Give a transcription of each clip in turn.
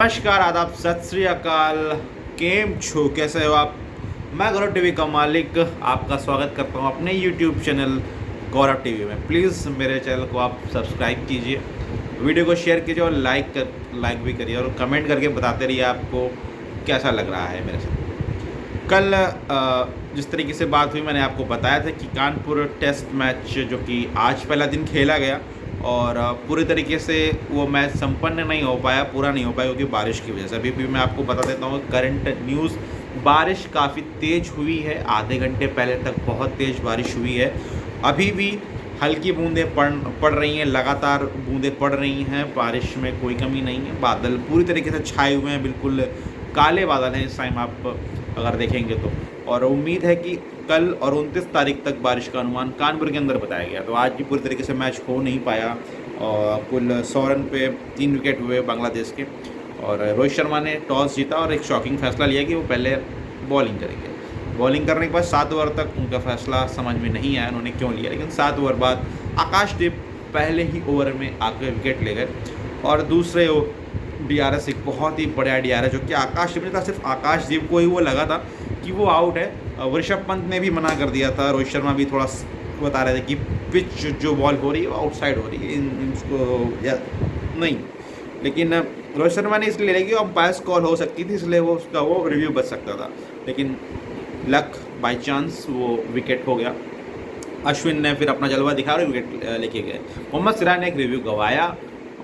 नमस्कार, आदाब, सत श्री अकाल। केम छो, कैसे हो आप? मैं गौरव टीवी का मालिक आपका स्वागत करता हूं अपने यूट्यूब चैनल गौरव टीवी में। प्लीज़ मेरे चैनल को आप सब्सक्राइब कीजिए, वीडियो को शेयर कीजिए और लाइक भी करिए और कमेंट करके बताते रहिए आपको कैसा लग रहा है मेरे साथ। कल जिस तरीके से बात हुई, मैंने आपको बताया था कि कानपुर टेस्ट मैच जो कि आज पहला दिन खेला गया और पूरे तरीके से वो मैच संपन्न नहीं हो पाया, पूरा नहीं हो पाया क्योंकि बारिश की वजह से। अभी भी मैं आपको बता देता हूँ करंट न्यूज़, बारिश काफ़ी तेज़ हुई है। आधे घंटे पहले तक बहुत तेज़ बारिश हुई है। अभी भी हल्की बूंदें पड़ रही हैं, लगातार बूंदें पड़ रही हैं। बारिश में कोई कमी नहीं है। बादल पूरी तरीके से छाए हुए हैं, बिल्कुल काले बादल हैं इस टाइम आप अगर देखेंगे तो। और उम्मीद है कि कल और 29 तारीख तक बारिश का अनुमान कानपुर के अंदर बताया गया। तो आज भी पूरी तरीके से मैच हो नहीं पाया और कुल 100 रन पे 3 विकेट हुए बांग्लादेश के। और रोहित शर्मा ने टॉस जीता और एक शॉकिंग फैसला लिया कि वो पहले बॉलिंग करेंगे। बॉलिंग करने के बाद 7 ओवर तक उनका फैसला समझ में नहीं आया उन्होंने क्यों लिया, लेकिन 7 ओवर बाद आकाशदीप पहले ही ओवर में आकर विकेट ले गए। और दूसरे DRS, एक बहुत ही बढ़िया DRS जो कि आकाशदीप ने था, सिर्फ आकाशदीप को ही वो लगा था कि वो आउट है। ऋषभ पंत ने भी मना कर दिया था, रोहित शर्मा भी थोड़ा बता रहे थे कि पिच जो बॉल हो रही है वो आउटसाइड हो रही है, इसको नहीं। लेकिन रोहित शर्मा ने इसलिए ले कि अंपायर्स कॉल हो सकती थी, इसलिए वो उसका वो रिव्यू बच सकता था। लेकिन लक बाय चांस वो विकेट हो गया। अश्विन ने फिर अपना जलवा दिखा और विकेट लेके गए। मोहम्मद सिराज ने एक रिव्यू गंवाया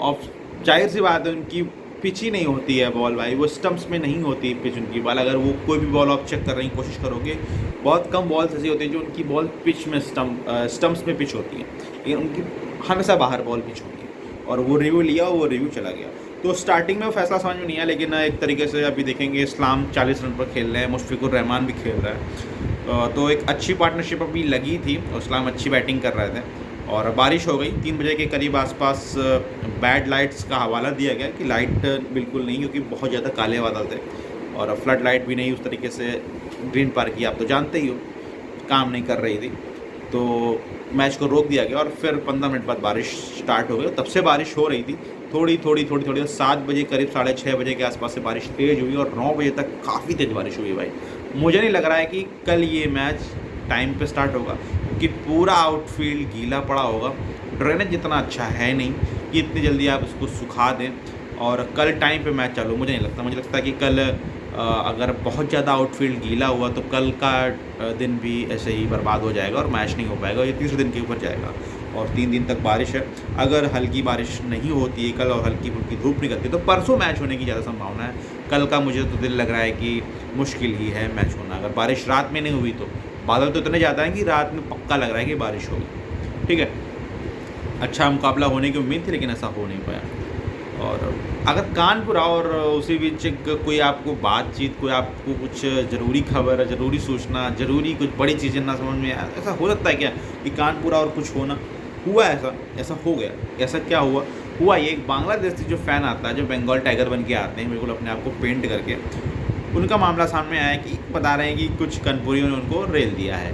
और जाहिर सी बात है उनकी पिच ही नहीं होती है बॉल भाई, वो स्टम्प्स में नहीं होती पिच उनकी बॉल। अगर वो कोई भी बॉल आप चेक करने की कोशिश करोगे, बहुत कम बॉल्स ऐसी होती हैं जो उनकी बॉल पिच में स्टम्प्स में पिच होती है, लेकिन उनकी हमेशा बाहर बॉल पिच होती है। और वो रिव्यू लिया, वो रिव्यू चला गया। तो स्टार्टिंग में वो फैसला समझ में नहीं आया, लेकिन एक तरीके से अभी देखेंगे इस्लाम 40 रन पर खेल रहे हैं, मुशफिकुर रहमान भी खेल रहा है। तो एक अच्छी पार्टनरशिप अभी लगी थी, इस्लाम अच्छी बैटिंग कर रहे थे और बारिश हो गई। 3 बजे के करीब आसपास बैड लाइट्स का हवाला दिया गया कि लाइट बिल्कुल नहीं, क्योंकि बहुत ज़्यादा काले बादल थे और फ्लड लाइट भी नहीं उस तरीके से ग्रीन पार्क की आप तो जानते ही हो काम नहीं कर रही थी। तो मैच को रोक दिया गया और फिर 15 मिनट बाद बारिश स्टार्ट हो गई। तब से बारिश हो रही थी थोड़ी थोड़ी। 7 बजे करीब 6:30 बजे के आसपास से बारिश तेज़ हुई और 9 बजे तक काफ़ी तेज़ बारिश हुई भाई। मुझे नहीं लग रहा है कि कल ये मैच टाइम पे स्टार्ट होगा कि पूरा आउटफील्ड गीला पड़ा होगा। ड्रेनेज इतना अच्छा है नहीं कि इतनी जल्दी आप इसको सुखा दें और कल टाइम पे मैच चालू। मुझे नहीं लगता। मुझे लगता है कि कल अगर बहुत ज़्यादा आउटफील्ड गीला हुआ तो कल का दिन भी ऐसे ही बर्बाद हो जाएगा और मैच नहीं हो पाएगा। ये तीसरे दिन के ऊपर जाएगा और 3 दिन तक बारिश है। अगर हल्की बारिश नहीं होती है कल और हल्की फुल्की धूप निकलती है तो परसों मैच होने की ज़्यादा संभावना है। कल का मुझे तो दिल लग रहा है कि मुश्किल ही है मैच होना। अगर बारिश रात में नहीं हुई तो बादल तो इतने ज़्यादा हैं कि रात में पक्का लग रहा है कि बारिश होगी। ठीक है, अच्छा मुकाबला होने की उम्मीद थी लेकिन ऐसा हो नहीं पाया। और अगर कानपुर और उसी बीच कोई आपको बातचीत, कोई आपको कुछ ज़रूरी खबर, ज़रूरी सूचना, ज़रूरी कुछ बड़ी चीज़ें ना समझ में आए, ऐसा हो सकता है क्या कि कानपुर और कुछ होना हुआ? ऐसा हो गया। ऐसा क्या हुआ ये, एक बांग्लादेशी जो फ़ैन आता है, जो बंगाल टाइगर बन के आते हैं बिल्कुल अपने आप को पेंट करके, उनका मामला सामने आया कि बता रहे हैं कि कुछ कानपुरियों ने उनको रेल दिया है।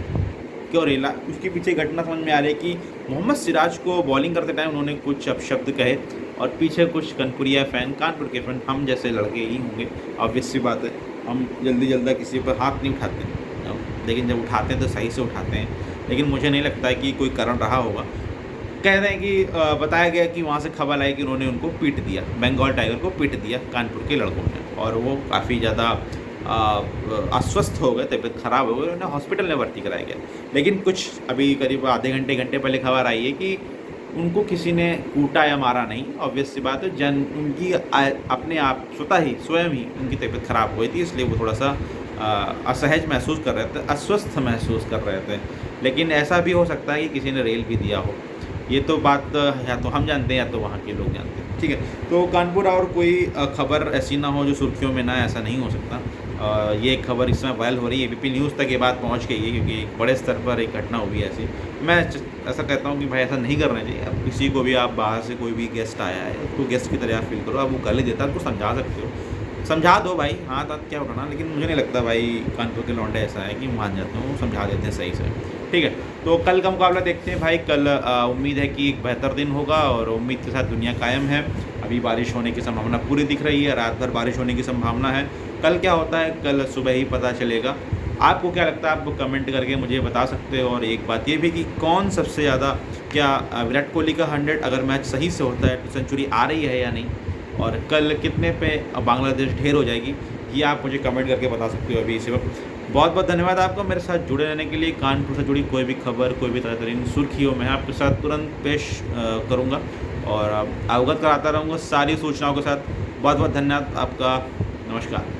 क्यों रेला, उसके पीछे घटना समझ में आ रही है कि मोहम्मद सिराज को बॉलिंग करते टाइम उन्होंने कुछ अपशब्द कहे और पीछे कुछ कानपुरिया फ़ैन, कानपुर के फ़ैन, हम जैसे लड़के ही होंगे, ऑब्वियस सी बात है। हम जल्दी किसी पर हाथ नहीं उठाते, लेकिन जब उठाते हैं तो सही से उठाते हैं। लेकिन मुझे नहीं लगता है कि कोई कारण रहा होगा। कह रहे हैं कि बताया गया कि वहाँ से खबर आई कि उन्होंने उनको पीट दिया, बंगाल टाइगर को पीट दिया कानपुर के लड़कों ने, और वो काफ़ी ज़्यादा अस्वस्थ हो गए, तबीयत ख़राब हो गई, उन्हें हॉस्पिटल में भर्ती कराया गया। लेकिन कुछ अभी करीब आधे घंटे पहले खबर आई है कि उनको किसी ने कूटा या मारा नहीं। ऑब्वियस सी बात है, उनकी अपने आप स्वयं ही उनकी तबीयत ख़राब हुई थी, इसलिए वो थोड़ा सा असहज महसूस कर रहे थे, अस्वस्थ महसूस कर रहे थे। लेकिन ऐसा भी हो सकता है कि किसी ने रेल भी दिया हो। ये तो बात या तो हम जानते हैं या तो वहाँ के लोग जानते हैं। ठीक है, तो कानपुर और कोई खबर ऐसी ना हो जो सुर्खियों में ना, ऐसा नहीं हो सकता। ये खबर इस समय वायरल हो रही है, ABP न्यूज़ तक ये बात पहुंच गई है क्योंकि एक बड़े स्तर पर एक घटना हुई है ऐसी। मैं ऐसा कहता हूं कि भाई ऐसा नहीं करना चाहिए। अब किसी को भी, आप बाहर से कोई भी गेस्ट आया है, उसको गेस्ट की तरह आप फील करो, आप वो गाली देता है, उसको समझा सकते हो। समझा दो भाई, हाँ तो क्या उठाना, लेकिन मुझे नहीं लगता भाई कानपुर के लौंडे ऐसा है कि मान जाते हैं, वो समझा देते हैं सही से। ठीक है, तो कल का मुकाबला देखते हैं भाई। कल उम्मीद है कि एक बेहतर दिन होगा और उम्मीद के साथ दुनिया कायम है। अभी बारिश होने की संभावना पूरी दिख रही है, रात भर बारिश होने की संभावना है। कल क्या होता है, कल सुबह ही पता चलेगा। आपको क्या लगता है, आप कमेंट करके मुझे बता सकते हो। और एक बात ये भी कि कौन सबसे ज़्यादा, क्या विराट कोहली का 100 अगर मैच सही से होता है तो सेंचुरी आ रही है या नहीं, और कल कितने पे बांग्लादेश ढेर हो जाएगी, ये आप मुझे कमेंट करके बता सकते हो अभी इसी वक्त। बहुत बहुत धन्यवाद आपका मेरे साथ जुड़े रहने के लिए। कानपुर से जुड़ी कोई भी खबर, कोई भी ताज़ा तरीन सुर्खियों में आपके साथ तुरंत पेश करूँगा और अवगत कराता रहूँगा सारी सूचनाओं के साथ। बहुत बहुत धन्यवाद आपका। नमस्कार।